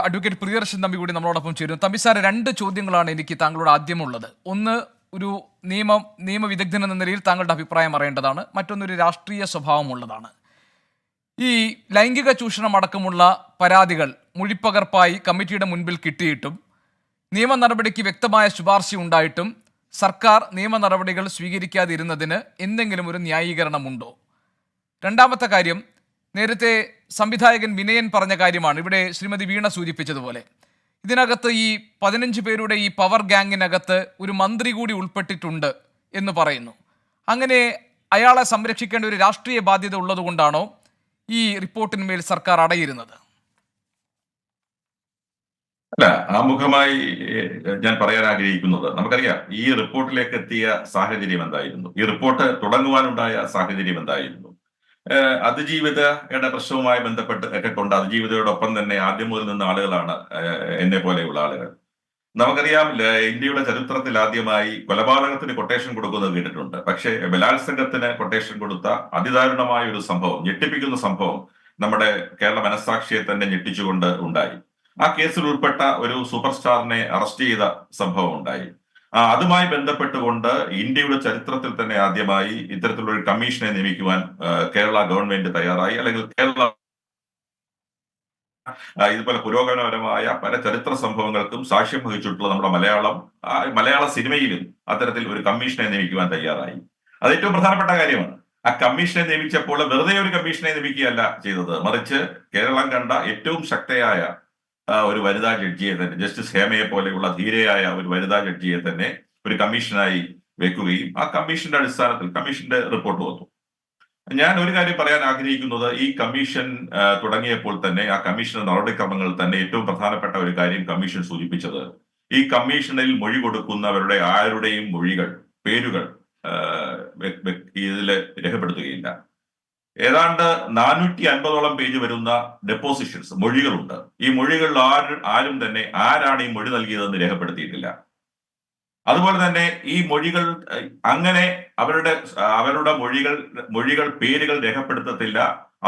Advocate Priyadarshan Thampi കൂടി നമ്മളോടൊപ്പം ചേരുന്നു. തമ്പി സാർ, രണ്ട് ചോദ്യങ്ങളാണ് എനിക്ക് താങ്കളോട് ആദ്യമുള്ളത്. ഒന്ന്, ഒരു നിയമവിദഗ്ധൻ എന്ന നിലയിൽ താങ്കളുടെ അഭിപ്രായം അറിയേണ്ടതാണ്. മറ്റൊന്നൊരു രാഷ്ട്രീയ സ്വഭാവമുള്ളതാണ്. ഈ ലൈംഗിക ചൂഷണം അടക്കമുള്ള പരാതികൾ മൊഴിപ്പകർപ്പായി കമ്മിറ്റിയുടെ മുൻപിൽ കിട്ടിയിട്ടും നിയമ നടപടിക്ക് വ്യക്തമായ ശുപാർശ ഉണ്ടായിട്ടും സർക്കാർ നിയമ നടപടികൾ സ്വീകരിക്കാതിരുന്നതിന് എന്തെങ്കിലും ഒരു ന്യായീകരണമുണ്ടോ? രണ്ടാമത്തെ കാര്യം, നേരത്തെ സംവിധായകൻ വിനയൻ പറഞ്ഞ കാര്യമാണ് ഇവിടെ ശ്രീമതി വീണ സൂചിപ്പിച്ചതുപോലെ. ഇതിനകത്ത് ഈ 15 പേരുടെ ഈ പവർ ഗ്യാങ്ങിനകത്ത് ഒരു മന്ത്രി കൂടി ഉൾപ്പെട്ടിട്ടുണ്ട് എന്ന് പറയുന്നു. അങ്ങനെ അയാളെ സംരക്ഷിക്കേണ്ട ഒരു രാഷ്ട്രീയ ബാധ്യത ഉള്ളതുകൊണ്ടാണോ ഈ റിപ്പോർട്ടിന്മേൽ സർക്കാർ അടയിരുന്നത്? അല്ല, ആമുഖമായി ഞാൻ പറയാൻ ആഗ്രഹിക്കുന്നത്, നമുക്കറിയാം ഈ റിപ്പോർട്ടിലേക്ക് എത്തിയ സാഹചര്യം എന്തായിരുന്നു, ഈ റിപ്പോർട്ട് തുടങ്ങുവാനുണ്ടായ സാഹചര്യം എന്തായിരുന്നു. അതിജീവിതയുടെ പ്രശ്നവുമായി ബന്ധപ്പെട്ട് ഒക്കെ കൊണ്ട് അതിജീവിതയോടൊപ്പം തന്നെ ആദ്യം മുതൽ നിന്ന ആളുകളാണ് എന്നെ പോലെയുള്ള ആളുകൾ. നമുക്കറിയാം, ഇന്ത്യയുടെ ചരിത്രത്തിൽ ആദ്യമായി കൊലപാതകത്തിന് കൊട്ടേഷൻ കൊടുക്കുന്നത് കേട്ടിട്ടുണ്ട്. പക്ഷേ ബലാത്സംഗത്തിന് കൊട്ടേഷൻ കൊടുത്ത അതിദാരുണമായ ഒരു സംഭവം, ഞെട്ടിപ്പിക്കുന്ന സംഭവം നമ്മുടെ കേരള മനസ്സാക്ഷിയെ തന്നെ ഞെട്ടിച്ചുകൊണ്ട് ഉണ്ടായി. ആ കേസിൽ ഉൾപ്പെട്ട ഒരു സൂപ്പർ സ്റ്റാറിനെ അറസ്റ്റ് ചെയ്ത സംഭവം ഉണ്ടായി. അതുമായി ബന്ധപ്പെട്ടുകൊണ്ട് ഇന്ത്യയുടെ ചരിത്രത്തിൽ തന്നെ ആദ്യമായി ഇത്തരത്തിലുള്ള ഒരു കമ്മീഷനെ നിയമിക്കുവാൻ കേരള ഗവൺമെന്റ് തയ്യാറായി. അല്ലെങ്കിൽ കേരള ഇതുപോലെ പുരോഗമനപരമായ പല ചരിത്ര സംഭവങ്ങൾക്കും സാക്ഷ്യം വഹിച്ചിട്ടുള്ള നമ്മുടെ മലയാള സിനിമയിലും അത്തരത്തിൽ ഒരു കമ്മീഷനെ നിയമിക്കുവാൻ തയ്യാറായി. അത് ഏറ്റവും പ്രധാനപ്പെട്ട കാര്യമാണ്. ആ കമ്മീഷനെ നിയമിച്ചപ്പോൾ വെറുതെ ഒരു കമ്മീഷനെ നിയമിക്കുകയല്ല ചെയ്തത്, മറിച്ച് കേരളം കണ്ട ഏറ്റവും ശക്തയായ ഒരു വനിതാ ജഡ്ജിയെ തന്നെ, ജസ്റ്റിസ് ഹേമയെ പോലെയുള്ള ധീരയായ ഒരു വനിതാ ജഡ്ജിയെ തന്നെ ഒരു കമ്മീഷനായി വെക്കുകയും ആ കമ്മീഷന്റെ അടിസ്ഥാനത്തിൽ കമ്മീഷന്റെ റിപ്പോർട്ട് വന്നു. ഞാൻ ഒരു കാര്യം പറയാൻ ആഗ്രഹിക്കുന്നത്, ഈ കമ്മീഷൻ തുടങ്ങിയപ്പോൾ തന്നെ ആ കമ്മീഷന്റെ നടപടിക്രമങ്ങളിൽ തന്നെ ഏറ്റവും പ്രധാനപ്പെട്ട ഒരു കാര്യം കമ്മീഷൻ സൂചിപ്പിച്ചത്, ഈ കമ്മീഷനിൽ മൊഴി കൊടുക്കുന്നവരുടെ ആരുടെയും പേരുകൾ ഇതിൽ രേഖപ്പെടുത്തുകയില്ല. ഏതാണ്ട് 450ഓളം പേജ് വരുന്ന ഡെപ്പോസിഷൻസ്, മൊഴികളുണ്ട്. ഈ മൊഴികളിൽ ആരും തന്നെ ആരാണ് ഈ മൊഴി നൽകിയതെന്ന് രേഖപ്പെടുത്തിയിട്ടില്ല. അതുപോലെ തന്നെ ഈ മൊഴികൾ അങ്ങനെ അവരുടെ മൊഴികൾ പേരുകൾ രേഖപ്പെടുത്തത്തില്ല.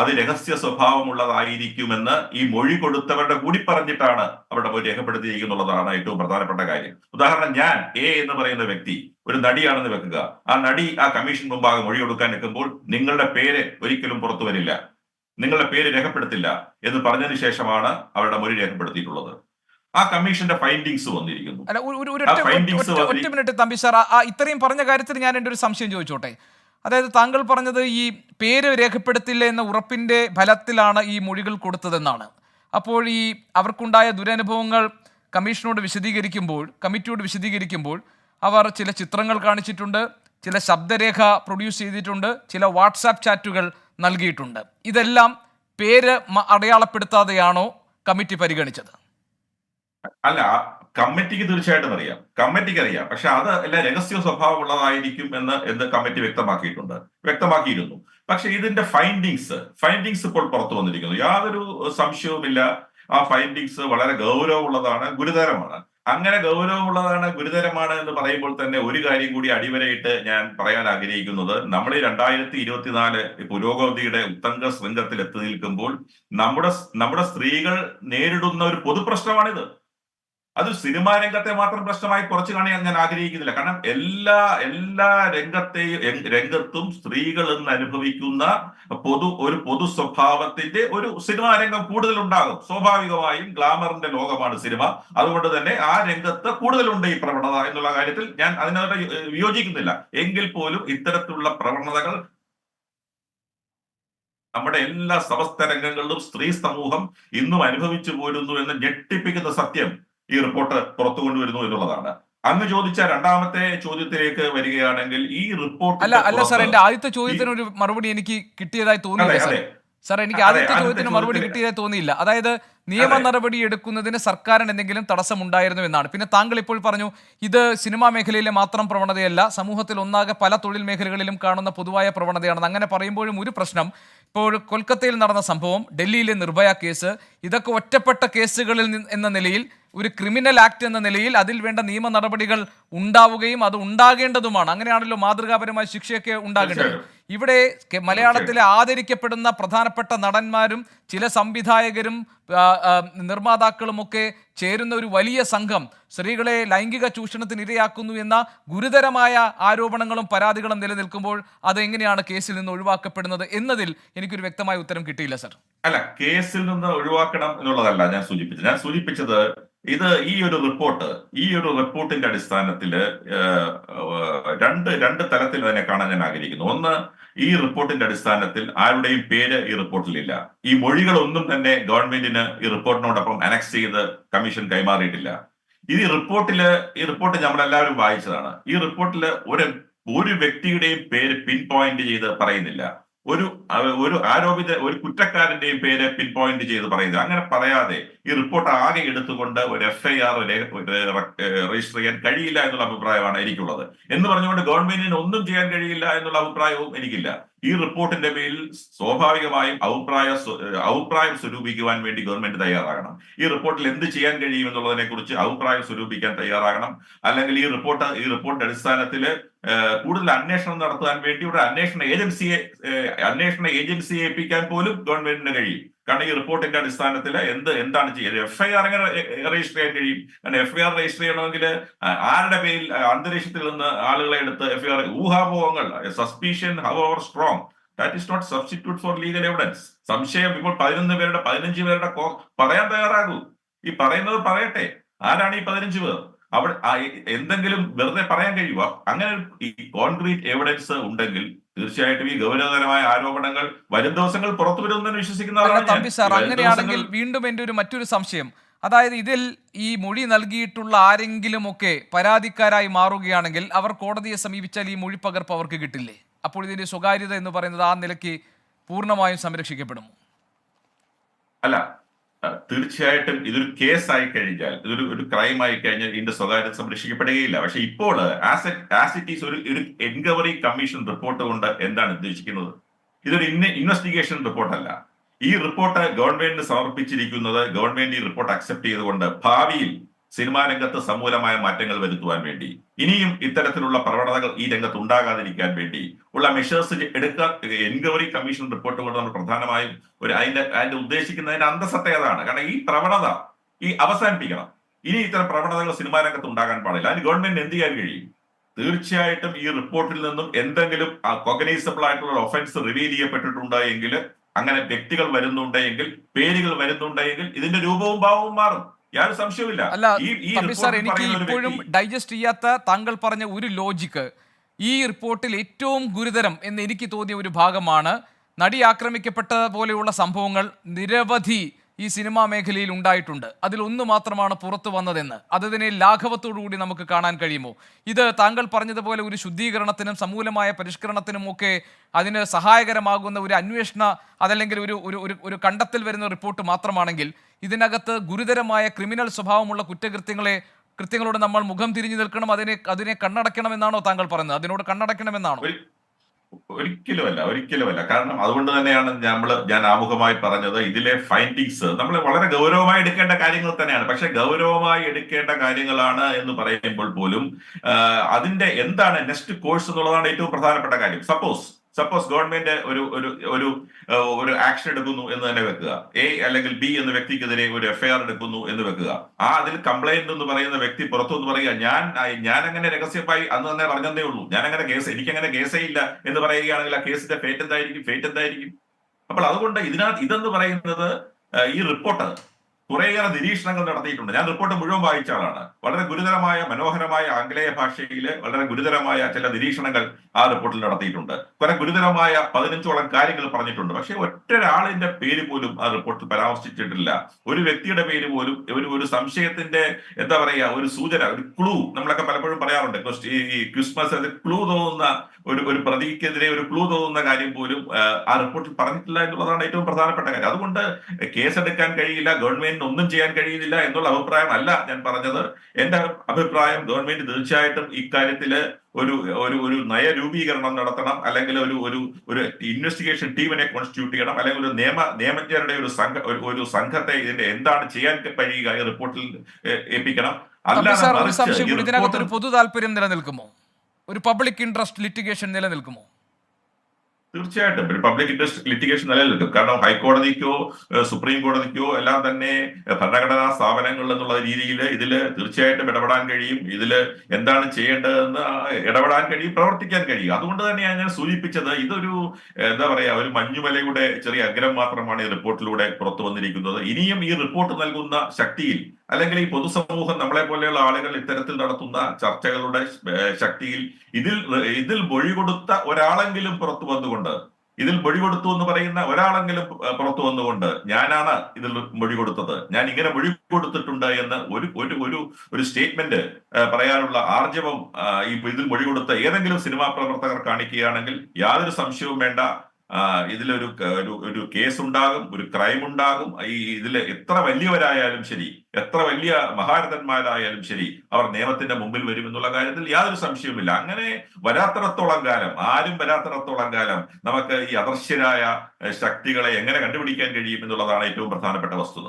അത് രഹസ്യ സ്വഭാവമുള്ളതായിരിക്കുമെന്ന് ഈ മൊഴി കൊടുത്തവരുടെ കൂടി പറഞ്ഞിട്ടാണ് അവരുടെ മൊഴി രേഖപ്പെടുത്തിയിരിക്കുന്നുള്ളതാണ് ഏറ്റവും പ്രധാനപ്പെട്ട കാര്യം. ഉദാഹരണം, ഞാൻ എന്ന് പറയുന്ന വ്യക്തി ഒരു നടിയാണെന്ന് വെക്കുക. ആ നടി ആ കമ്മീഷൻ മുമ്പാകെ മൊഴി കൊടുക്കാൻ നിൽക്കുമ്പോൾ നിങ്ങളുടെ പേര് ഒരിക്കലും പുറത്തു വരില്ല, നിങ്ങളുടെ പേര് രേഖപ്പെടുത്തില്ല എന്ന് പറഞ്ഞതിന് ശേഷമാണ് അവരുടെ മൊഴി രേഖപ്പെടുത്തിയിട്ടുള്ളത്. ആ കമ്മീഷന്റെ ഫൈൻഡിങ്സ് വന്നിരിക്കുന്നു. ഒറ്റ മിനിറ്റ് തമ്പി സാർ, ഇത്രയും പറഞ്ഞ കാര്യത്തിൽ ഞാൻ എൻ്റെ ഒരു സംശയം ചോദിച്ചോട്ടെ. അതായത് താങ്കൾ പറഞ്ഞത് ഈ പേര് രേഖപ്പെടുത്തില്ല എന്ന ഉറപ്പിന്റെ ഫലത്തിലാണ് ഈ മൊഴികൾ കൊടുത്തതെന്നാണ്. അപ്പോൾ ഈ അവർക്കുണ്ടായ ദുരനുഭവങ്ങൾ കമ്മിറ്റിയോട് വിശദീകരിക്കുമ്പോൾ അവർ ചില ചിത്രങ്ങൾ കാണിച്ചിട്ടുണ്ട്, ചില ശബ്ദരേഖ പ്രൊഡ്യൂസ് ചെയ്തിട്ടുണ്ട്, ചില വാട്സാപ്പ് ചാറ്റുകൾ നൽകിയിട്ടുണ്ട്. ഇതെല്ലാം പേര് അടയാളപ്പെടുത്താതെയാണോ കമ്മിറ്റി പരിഗണിച്ചത്? അല്ല, കമ്മിറ്റിക്ക് തീർച്ചയായിട്ടും അറിയാം, പക്ഷെ അത് എല്ലാം രഹസ്യ സ്വഭാവമുള്ളതായിരിക്കും എന്ന് കമ്മിറ്റി വ്യക്തമാക്കിയിരുന്നു. പക്ഷെ ഇതിന്റെ ഫൈൻഡിങ്സ് ഇപ്പോൾ പുറത്തു വന്നിരിക്കുന്നു. യാതൊരു സംശയവുമില്ല, ആ ഫൈൻഡിങ്സ് വളരെ ഗൗരവമുള്ളതാണ്, ഗുരുതരമാണ്. അങ്ങനെ ഗുരുതരമാണ് എന്ന് പറയുമ്പോൾ തന്നെ ഒരു കാര്യം കൂടി അടിവരയിട്ട് ഞാൻ പറയാൻ ആഗ്രഹിക്കുന്നത്, നമ്മൾ ഈ 2024 പുരോഗതിയുടെ ഉത്തംഗ ശൃംഗത്തിൽ എത്തി നിൽക്കുമ്പോൾ നമ്മുടെ സ്ത്രീകൾ നേരിടുന്ന ഒരു പൊതുപ്രശ്നമാണിത്. അത് സിനിമാ രംഗത്തെ മാത്രം പ്രശ്നമായി കുറച്ച് കാണാൻ ഞാൻ ആഗ്രഹിക്കുന്നില്ല. കാരണം എല്ലാ രംഗത്തും സ്ത്രീകൾ എന്ന് അനുഭവിക്കുന്ന ഒരു പൊതു സ്വഭാവത്തിന്റെ ഒരു സിനിമാ രംഗം കൂടുതൽ ഉണ്ടാകും. സ്വാഭാവികമായും ഗ്ലാമറിന്റെ ലോകമാണ് സിനിമ. അതുകൊണ്ട് തന്നെ ആ രംഗത്ത് കൂടുതലുണ്ട് ഈ പ്രവണത എന്നുള്ള കാര്യത്തിൽ ഞാൻ അതിനോട് വിയോജിക്കുന്നില്ല. എങ്കിൽ പോലും ഇത്തരത്തിലുള്ള പ്രവണതകൾ നമ്മുടെ എല്ലാ സമസ്ത രംഗങ്ങളിലും സ്ത്രീ സമൂഹം ഇന്നും അനുഭവിച്ചു പോരുന്നു എന്ന് ഞെട്ടിപ്പിക്കുന്ന സത്യം ഈ റിപ്പോർട്ട് പുറത്തു കൊണ്ടുവരുന്നു എന്നുള്ളതാണ്. അങ്ങ് ചോദിച്ച രണ്ടാമത്തെ ചോദ്യത്തിലേക്ക് വരികയാണെങ്കിൽ, ഈ റിപ്പോർട്ട് അല്ല സാർ, എന്റെ ആദ്യത്തെ ചോദ്യത്തിന് ഒരു മറുപടി എനിക്ക് കിട്ടിയതായി തോന്നിയില്ല സാർ. എനിക്ക് ആദ്യത്തെ ചോദ്യത്തിന് മറുപടി കിട്ടിയതായി തോന്നിയില്ല. അതായത് നിയമ നടപടി എടുക്കുന്നതിന് സർക്കാരിന് എന്തെങ്കിലും തടസ്സമുണ്ടായിരുന്നു എന്നാണ്. പിന്നെ താങ്കൾ ഇപ്പോൾ പറഞ്ഞു ഇത് സിനിമാ മേഖലയിലെ മാത്രം പ്രവണതയല്ല, സമൂഹത്തിൽ ഒന്നാകെ പല തൊഴിൽ മേഖലകളിലും കാണുന്ന പൊതുവായ പ്രവണതയാണെന്ന്. അങ്ങനെ പറയുമ്പോഴും ഒരു പ്രശ്നം, ഇപ്പോൾ കൊൽക്കത്തയിൽ നടന്ന സംഭവം, ഡൽഹിയിലെ നിർഭയ കേസ്, ഇതൊക്കെ ഒറ്റപ്പെട്ട കേസുകളിൽ എന്ന നിലയിൽ, ഒരു ക്രിമിനൽ ആക്ട് എന്ന നിലയിൽ അതിൽ വേണ്ട നിയമ നടപടികൾ ഉണ്ടാവുകയും അത് ഉണ്ടാകേണ്ടതുമാണ്. അങ്ങനെയാണല്ലോ മാതൃകാപരമായ ശിക്ഷയൊക്കെ ഉണ്ടാകേണ്ടത്. ഇവിടെ മലയാളത്തിലെ ആദരിക്കപ്പെടുന്ന പ്രധാനപ്പെട്ട നടന്മാരും ചില സംവിധായകരും ആ, ആ, നിർമ്മാതാക്കളുമൊക്കെ ചേരുന്ന ഒരു വലിയ സംഘം സ്ത്രീകളെ ലൈംഗിക ചൂഷണത്തിന് ഇരയാക്കുന്നു എന്ന ഗുരുതരമായ ആരോപണങ്ങളും പരാതികളും നിലനിൽക്കുമ്പോൾ അതെങ്ങനെയാണ് കേസിൽ നിന്ന് ഒഴിവാക്കപ്പെടുന്നത് എന്നതിൽ എനിക്കൊരു വ്യക്തമായ ഉത്തരം കിട്ടിയില്ല സർ. അല്ല, കേസിൽ നിന്ന് ഒഴിവാക്കണം എന്നുള്ളതല്ല ഞാൻ സൂചിപ്പിച്ചത് ഈ ഒരു റിപ്പോർട്ടിന്റെ അടിസ്ഥാനത്തിൽ രണ്ട് തലത്തിൽ അതിനെ കാണാൻ ഞാൻ ആഗ്രഹിക്കുന്നു. ഒന്ന്, ഈ റിപ്പോർട്ടിന്റെ അടിസ്ഥാനത്തിൽ ആരുടെയും പേര് ഈ റിപ്പോർട്ടിലില്ല. ഈ മൊഴികളൊന്നും തന്നെ ഗവൺമെന്റിന് ഈ റിപ്പോർട്ടിനോടൊപ്പം അനക്സ് ചെയ്ത് കമ്മീഷൻ കൈമാറിയിട്ടില്ല. ഈ റിപ്പോർട്ട് നമ്മളെല്ലാവരും വായിച്ചതാണ്. ഈ റിപ്പോർട്ടിൽ ഒരു വ്യക്തിയുടെയും പേര് പിൻ പോയിന്റ് ചെയ്ത് പറയുന്നില്ല. ഒരു ഒരു കുറ്റക്കാരന്റെയും പേര് പിൻ പോയിന്റ് ചെയ്ത് പറയുന്നത്. അങ്ങനെ പറയാതെ ഈ റിപ്പോർട്ട് ആകെ എടുത്തുകൊണ്ട് ഒരു FIR രജിസ്റ്റർ ചെയ്യാൻ കഴിയില്ല എന്നുള്ള അഭിപ്രായമാണ് എനിക്കുള്ളത്. എന്ന് പറഞ്ഞുകൊണ്ട് ഗവൺമെന്റിന് ഒന്നും ചെയ്യാൻ കഴിയില്ല എന്നുള്ള അഭിപ്രായവും എനിക്കില്ല. ഈ റിപ്പോർട്ടിന്റെ പേരിൽ സ്വാഭാവികമായും അഭിപ്രായം സ്വരൂപിക്കുവാൻ വേണ്ടി ഗവൺമെന്റ് തയ്യാറാകണം. ഈ റിപ്പോർട്ടിൽ എന്ത് ചെയ്യാൻ കഴിയും എന്നുള്ളതിനെ കുറിച്ച് അഭിപ്രായം സ്വരൂപിക്കാൻ തയ്യാറാകണം. അല്ലെങ്കിൽ ഈ റിപ്പോർട്ടിന്റെ അടിസ്ഥാനത്തിൽ കൂടുതൽ അന്വേഷണം നടത്താൻ വേണ്ടി ഒരു അന്വേഷണ ഏജൻസിയെ ഏൽപ്പിക്കാൻ പോലും ഗവൺമെന്റിന് കഴിയും. കാരണം ഈ റിപ്പോർട്ടിന്റെ അടിസ്ഥാനത്തിൽ എന്താണ് ചെയ്യുന്നത്? FIR എങ്ങനെ രജിസ്റ്റർ ചെയ്യാൻ കഴിയും? കാരണം FIR രജിസ്റ്റർ ചെയ്യണമെങ്കിൽ ആരുടെ പേരിൽ അന്തരീക്ഷത്തിൽ നിന്ന് ആളുകളെ എടുത്ത് FIR ഊഹാപോഹങ്ങൾ, suspicion however strong, that is not substitute for legal evidence. സംശയം ഇപ്പോൾ 15 പേരുടെ പറയാൻ തയ്യാറാകൂ. ഈ പറയുന്നത് പറയട്ടെ, ആരാണ് ഈ 15 പേർ? അവിടെ എന്തെങ്കിലും വെറുതെ പറയാൻ കഴിയുക? അങ്ങനെ ഈ കോൺക്രീറ്റ് എവിഡൻസ് ഉണ്ടെങ്കിൽ തീർച്ചയായിട്ടും ഈ ഗൗരവതരമായ ആരോപണങ്ങൾ വരും ദിവസങ്ങൾ പുറത്തു വരുമെന്ന് വിശ്വസിക്കുന്നതാണ്. തമ്പി സാർ, അങ്ങനെയാണെങ്കിൽ വീണ്ടും എൻ്റെ മറ്റൊരു സംശയം, അതായത് ഇതിൽ ഈ മൊഴി നൽകിയിട്ടുള്ള ആരെങ്കിലും ഒക്കെ പരാതിക്കാരായി മാറുകയാണെങ്കിൽ അവർ കോടതിയെ സമീപിച്ചാൽ ഈ മൊഴി പകർപ്പ് അവർക്ക് കിട്ടില്ലേ? അപ്പോൾ ഇതിന്റെ സ്വകാര്യത എന്ന് പറയുന്നത് ആ നിലയ്ക്ക് പൂർണ്ണമായും സംരക്ഷിക്കപ്പെടുമോ? അല്ല, തീർച്ചയായിട്ടും ഇതൊരു കേസായി കഴിഞ്ഞാൽ, ഒരു ക്രൈം ആയി കഴിഞ്ഞാൽ ഇതിന്റെ സ്വകാര്യത സംരക്ഷിക്കപ്പെടുകയില്ല. പക്ഷെ ഇപ്പോൾ ആസ് ഇറ്റ് ഈസ് ഒരു എൻക്വയറി കമ്മീഷൻ റിപ്പോർട്ട് കൊണ്ട് എന്താണ് ഉദ്ദേശിക്കുന്നത്? ഇതൊരു ഇൻവെസ്റ്റിഗേഷൻ റിപ്പോർട്ടല്ല. ഈ റിപ്പോർട്ട് ഗവൺമെന്റിന് സമർപ്പിച്ചിരിക്കുന്നത് ഗവൺമെന്റ് ഈ റിപ്പോർട്ട് അക്സെപ്റ്റ് ചെയ്തുകൊണ്ട് ഭാവിയിൽ സിനിമാ രംഗത്ത് സമൂലമായ മാറ്റങ്ങൾ വരുത്തുവാൻ വേണ്ടി, ഇനിയും ഇത്തരത്തിലുള്ള പ്രവണതകൾ ഈ രംഗത്ത് ഉണ്ടാകാതിരിക്കാൻ വേണ്ടി ഉള്ള മെഷേഴ്സ് എടുക്കാൻ എൻക്വയറി കമ്മീഷൻ റിപ്പോർട്ട് കൊണ്ട് നമ്മൾ പ്രധാനമായും അതിന്റെ ഉദ്ദേശിക്കുന്നതിന്റെ അന്തസത്ത ഏതാണ്? കാരണം ഈ പ്രവണത അവസാനിപ്പിക്കണം. ഇനി ഇത്തരം പ്രവണതകൾ സിനിമാ രംഗത്ത് ഉണ്ടാകാൻ പാടില്ല. അതിന് ഗവൺമെന്റ് എന്ത് ചെയ്യാൻ കഴിയും? തീർച്ചയായിട്ടും ഈ റിപ്പോർട്ടിൽ നിന്നും എന്തെങ്കിലും കോഗ്നൈസബിൾ ആയിട്ടുള്ള ഒഫൻസ് റിവീൽ ചെയ്യപ്പെട്ടിട്ടുണ്ട് എങ്കിൽ, അങ്ങനെ വ്യക്തികൾ വരുന്നുണ്ടെങ്കിൽ, പേരുകൾ വരുന്നുണ്ടെങ്കിൽ ഇതിന്റെ രൂപവും ഭാവവും മാറും. യാതൊരു സംശയമില്ല. അല്ല തമ്പി സാർ, എനിക്ക് ഇപ്പോഴും ഡൈജസ്റ്റ് ചെയ്യാത്ത താങ്കൾ പറഞ്ഞ ഒരു ലോജിക്ക്, ഈ റിപ്പോർട്ടിൽ ഏറ്റവും ഗുരുതരം എന്ന് എനിക്ക് തോന്നിയ ഒരു ഭാഗമാണ് നടി ആക്രമിക്കപ്പെട്ട പോലെയുള്ള സംഭവങ്ങൾ നിരവധി ഈ സിനിമാ മേഖലയിൽ ഉണ്ടായിട്ടുണ്ട്, അതിലൊന്നു മാത്രമാണ് പുറത്തു വന്നതെന്ന്. അതിനെ ലാഘവത്തോടുകൂടി നമുക്ക് കാണാൻ കഴിയുമോ? ഇത് താങ്കൾ പറഞ്ഞതുപോലെ ഒരു ശുദ്ധീകരണത്തിനും സമൂലമായ പരിഷ്കരണത്തിനും ഒക്കെ അതിന് സഹായകരമാകുന്ന ഒരു അന്വേഷണ, അതല്ലെങ്കിൽ ഒരു കണ്ടെത്തൽ വരുന്ന റിപ്പോർട്ട് മാത്രമാണെങ്കിൽ, ഇതിനകത്ത് ഗുരുതരമായ ക്രിമിനൽ സ്വഭാവമുള്ള കൃത്യങ്ങളോട് നമ്മൾ മുഖം തിരിഞ്ഞു നിൽക്കണം, അതിനെ കണ്ണടയ്ക്കണമെന്നാണോ താങ്കൾ പറയുന്നത്? അതിനോട് കണ്ണടയ്ക്കണമെന്നാണോ? ഒരിക്കലുമല്ല. കാരണം അതുകൊണ്ട് തന്നെയാണ് ഞാൻ ആമുഖമായി പറഞ്ഞത്, ഇതിലെ ഫൈൻഡിങ്സ് നമ്മൾ വളരെ ഗൗരവമായി എടുക്കേണ്ട കാര്യങ്ങൾ തന്നെയാണ്. പക്ഷെ ഗൗരവമായി എടുക്കേണ്ട കാര്യങ്ങളാണ് എന്ന് പറയുമ്പോൾ പോലും അതിന്റെ എന്താണ് നെക്സ്റ്റ് കോഴ്സ് എന്നുള്ളതാണ് ഏറ്റവും പ്രധാനപ്പെട്ട കാര്യം. സപ്പോസ് ഗവൺമെന്റ് ഒരു ആക്ഷൻ എടുക്കുന്നു എന്ന് തന്നെ വെക്കുക. A അല്ലെങ്കിൽ B എന്ന വ്യക്തിക്കെതിരെ ഒരു FIR എടുക്കുന്നു എന്ന് വെക്കുക. അതിൽ കംപ്ലൈന്റ് എന്ന് പറയുന്ന വ്യക്തി പുറത്തുനിന്ന് പറയുക, ഞാൻ അങ്ങനെ രഹസ്യമായി അന്ന് തന്നെ പറഞ്ഞതേ ഉള്ളൂ, എനിക്കങ്ങനെ കേസേ ഇല്ല എന്ന് പറയുകയാണെങ്കിൽ ആ കേസിന്റെ ഫേറ്റ് എന്തായിരിക്കും? അപ്പോൾ അതുകൊണ്ട് ഇതെന്ന് പറയുന്നത്, ഈ റിപ്പോർട്ട് കുറേയേറെ നിരീക്ഷണങ്ങൾ നടത്തിയിട്ടുണ്ട്. ഞാൻ റിപ്പോർട്ട് മുഴുവൻ വായിച്ച ആളാണ്. വളരെ ഗുരുതരമായ, മനോഹരമായ ആംഗലേയ ഭാഷയിൽ വളരെ ഗുരുതരമായ ചില നിരീക്ഷണങ്ങൾ ആ റിപ്പോർട്ടിൽ നടത്തിയിട്ടുണ്ട്. കുറെ ഗുരുതരമായ 15ഓളം കാര്യങ്ങൾ പറഞ്ഞിട്ടുണ്ട്. പക്ഷെ ഒറ്റൊരാളിന്റെ പേര് പോലും ആ റിപ്പോർട്ടിൽ പരാമർശിച്ചിട്ടില്ല. ഒരു വ്യക്തിയുടെ പേര് പോലും, ഒരു സംശയത്തിന്റെ എന്താ പറയുക, ഒരു സൂചന, ഒരു ക്ലൂ, നമ്മളൊക്കെ പലപ്പോഴും പറയാറുണ്ട്, ഈ ക്രിസ്മസ് ക്ലൂ തോന്നുന്ന ഒരു പ്രതിക്കെതിരെ ഒരു ക്ലൂ തോന്നുന്ന കാര്യം പോലും ആ റിപ്പോർട്ടിൽ പറഞ്ഞിട്ടില്ല എന്നുള്ളതാണ് ഏറ്റവും പ്രധാനപ്പെട്ട കാര്യം. അതുകൊണ്ട് കേസെടുക്കാൻ കഴിയില്ല, ഗവൺമെന്റിന് ഒന്നും ചെയ്യാൻ കഴിയുന്നില്ല എന്നുള്ള അഭിപ്രായം അല്ല ഞാൻ പറഞ്ഞത്. എന്റെ അഭിപ്രായം, ഗവൺമെന്റ് തീർച്ചയായിട്ടും ഇക്കാര്യത്തില് ഒരു നയരൂപീകരണം നടത്തണം, അല്ലെങ്കിൽ ഒരു ഇൻവെസ്റ്റിഗേഷൻ ടീമിനെ കോൺസ്റ്റിറ്റ്യൂട്ട് ചെയ്യണം, അല്ലെങ്കിൽ ഒരു നിയമജ്ഞരുടെ ഒരു സംഘത്തെ ഇതിന്റെ എന്താണ് ചെയ്യാൻ കഴിയുക ഈ റിപ്പോർട്ടിൽ ഏൽപ്പിക്കണം. ഇതിനകത്ത് ഒരു പൊതു താല്പര്യം നിലനിൽക്കുമോ? ഒരു പബ്ലിക് ഇൻട്രസ്റ്റ് ലിറ്റിഗേഷൻ നിലനിൽക്കുമോ? തീർച്ചയായിട്ടും പബ്ലിക് ഇൻട്രസ്റ്റ് ലിറ്റിഗേഷൻ നിലനിൽക്കും. കാരണം ഹൈക്കോടതിക്കോ സുപ്രീം കോടതിക്കോ എല്ലാം തന്നെ ഭരണഘടനാ സ്ഥാപനങ്ങൾ എന്നുള്ള രീതിയിൽ ഇതിൽ തീർച്ചയായിട്ടും ഇടപെടാൻ കഴിയും. ഇതിൽ എന്താണ് ചെയ്യേണ്ടതെന്ന് ഇടപെടാൻ കഴിയും, പ്രവർത്തിക്കാൻ കഴിയും. അതുകൊണ്ട് തന്നെയാണ് ഞാൻ സൂചിപ്പിച്ചത്, ഇതൊരു എന്താ പറയാ, ഒരു മഞ്ഞുമലയുടെ ചെറിയ അഗ്രം മാത്രമാണ് ഈ റിപ്പോർട്ടിലൂടെ പുറത്തു വന്നിരിക്കുന്നത്. ഇനിയും ഈ റിപ്പോർട്ട് നൽകുന്ന ശക്തിയിൽ, അല്ലെങ്കിൽ ഈ പൊതുസമൂഹം നമ്മളെ പോലെയുള്ള ആളുകൾ ഇത്തരത്തിൽ നടത്തുന്ന ചർച്ചകളുടെ ശക്തിയിൽ ഇതിൽ ഇതിൽ മൊഴി കൊടുത്ത ഒരാളെങ്കിലും പുറത്തു വന്നുകൊണ്ട്, ഇതിൽ മൊഴി കൊടുത്തു എന്ന് പറയുന്ന ഒരാളെങ്കിലും പുറത്തു വന്നുകൊണ്ട് ഞാനാണ് ഇതിൽ മൊഴി കൊടുത്തത്, ഞാൻ ഇങ്ങനെ മൊഴി കൊടുത്തിട്ടുണ്ട് എന്ന് ഒരു ഒരു ഒരു ഒരു സ്റ്റേറ്റ്മെന്റ് പറയാനുള്ള ആർജവം ഈ ഇതിൽ മൊഴി കൊടുത്ത ഏതെങ്കിലും സിനിമാ പ്രവർത്തകർ കാണിക്കുകയാണെങ്കിൽ യാതൊരു സംശയവും വേണ്ട, ഇതിലൊരു ഒരു കേസ് ഉണ്ടാകും, ഒരു ക്രൈം ഉണ്ടാകും. ഈ ഇതിൽ എത്ര വലിയവരായാലും ശരി, എത്ര വലിയ മഹാരഥന്മാരായാലും ശരി, അവർ നിയമത്തിന്റെ മുമ്പിൽ വരും എന്നുള്ള കാര്യത്തിൽ യാതൊരു സംശയവുമില്ല. അങ്ങനെ വരാത്തിടത്തോളം കാലം, ആരും വരാത്തിടത്തോളം കാലം നമുക്ക് ഈ അദൃശ്യരായ ശക്തികളെ എങ്ങനെ കണ്ടുപിടിക്കാൻ കഴിയും എന്നുള്ളതാണ് ഏറ്റവും പ്രധാനപ്പെട്ട വസ്തുത.